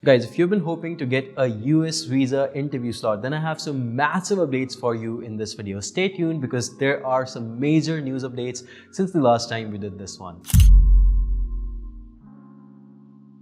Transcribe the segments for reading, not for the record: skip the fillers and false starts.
Guys, if you've been hoping to get a US visa interview slot, then I have some massive updates for you in this video. Stay tuned because there are some major news updates since the last time we did this one.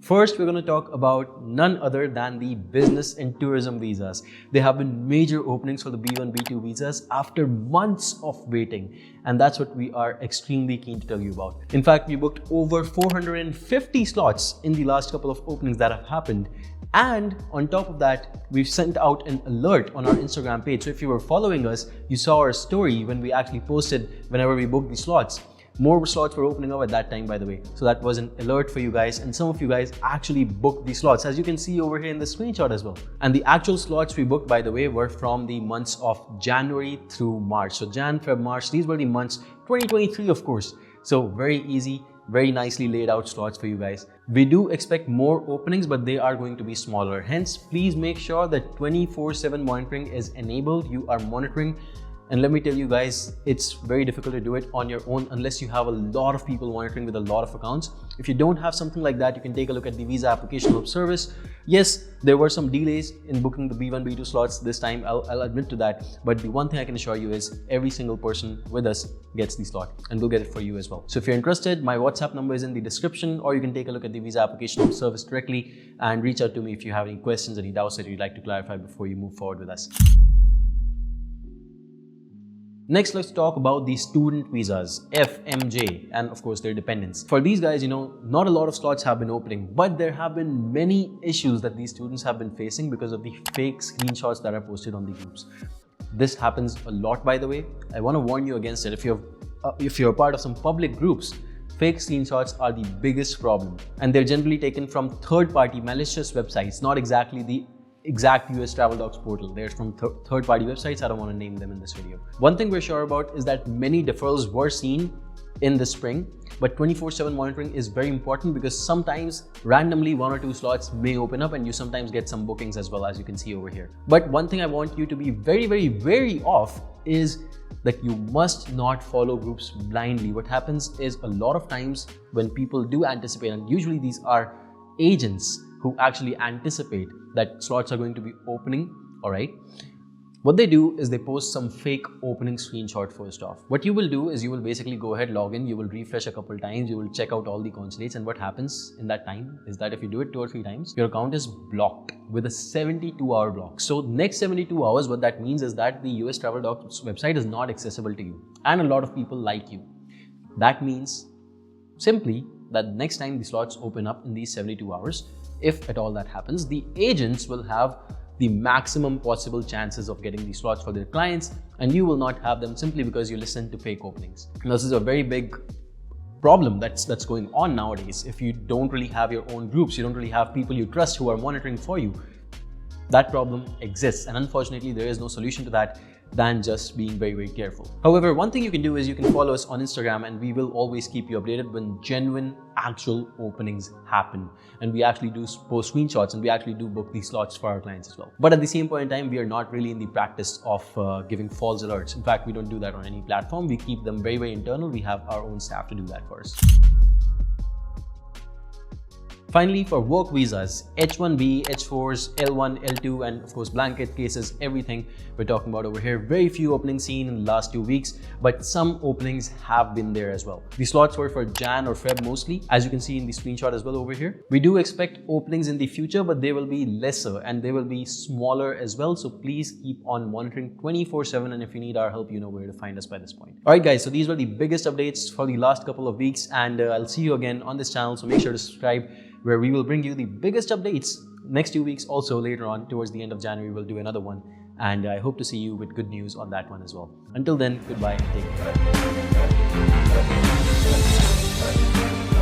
First, we're going to talk about none other than the business and tourism visas. There have been major openings for the B-1, B-2 visas after months of waiting. And that's what we are extremely keen to tell you about. In fact, we booked over 450 slots in the last couple of openings that have happened. And on top of that, we've sent out an alert on our Instagram page. So if you were following us, you saw our story when we actually posted whenever we booked the slots. More slots were opening up at that time, by the way. So that was an alert for you guys. And some of you guys actually booked the slots, as you can see over here in the screenshot as well. And the actual slots we booked, by the way, were from the months of January through March. So Jan, Feb, March, these were the months, 2023, of course. So very easy, very nicely laid out slots for you guys. We do expect more openings, but they are going to be smaller. Hence, please make sure that 24/7 monitoring is enabled. You are monitoring. And let me tell you guys, it's very difficult to do it on your own unless you have a lot of people monitoring with a lot of accounts. If you don't have something like that, you can take a look at the Visa Application Help Service. Yes, there were some delays in booking the B1, B2 slots this time, I'll admit to that. But the one thing I can assure you is every single person with us gets the slot, and we'll get it for you as well. So if you're interested, my WhatsApp number is in the description, or you can take a look at the Visa Application Help Service directly and reach out to me if you have any questions, any doubts that you'd like to clarify before you move forward with us. Next, let's talk about the student visas, FMJ, and of course their dependents. For these guys, not a lot of slots have been opening, but there have been many issues that these students have been facing because of the fake screenshots that are posted on the groups. This happens a lot, by the way. I want to warn you against it. If you're a part of some public groups, fake screenshots are the biggest problem, and they're generally taken from third-party malicious websites, not exactly the exact US Travel Docs portal. They're from third-party websites. I don't want to name them in this video. One thing we're sure about is that many deferrals were seen in the spring, but 24/7 monitoring is very important because sometimes randomly 1 or 2 slots may open up and you sometimes get some bookings as well, as you can see over here. But one thing I want you to be very, very wary of is that you must not follow groups blindly. What happens is a lot of times when people do anticipate, and usually these are agents who actually anticipate that slots are going to be opening, all right? What they do is they post some fake opening screenshot first off. What you will do is you will basically go ahead, log in, you will refresh a couple times, you will check out all the consulates, and what happens in that time is that if you do it 2 or 3 times, your account is blocked with a 72-hour block. So next 72 hours, what that means is that the US Travel Docs website is not accessible to you, and a lot of people like you. That means simply that next time the slots open up in these 72 hours, if at all that happens, the agents will have the maximum possible chances of getting these slots for their clients, and you will not have them simply because you listen to fake openings. Now, this is a very big problem that's going on nowadays. If you don't really have your own groups, you don't really have people you trust who are monitoring for you, that problem exists, and unfortunately there is no solution to that than just being very, very careful. However, one thing you can do is you can follow us on Instagram, and we will always keep you updated when genuine actual openings happen. And we actually do post screenshots, and we actually do book these slots for our clients as well. But at the same point in time, we are not really in the practice of giving false alerts. In fact, we don't do that on any platform. We keep them very, very internal. We have our own staff to do that for us. Finally, for work visas, H-1B, H-4s, L-1, L-2, and of course blanket cases, everything we're talking about over here. Very few openings seen in the last 2 weeks, but some openings have been there as well. The slots were for Jan or Feb mostly, as you can see in the screenshot as well over here. We do expect openings in the future, but they will be lesser and they will be smaller as well. So please keep on monitoring 24/7, and if you need our help, you know where to find us by this point. All right, guys, so these were the biggest updates for the last couple of weeks, and I'll see you again on this channel. So make sure to subscribe, where we will bring you the biggest updates next 2 weeks. Also later on towards the end of January, we'll do another one, and I hope to see you with good news on that one as well. Until then, goodbye and take care.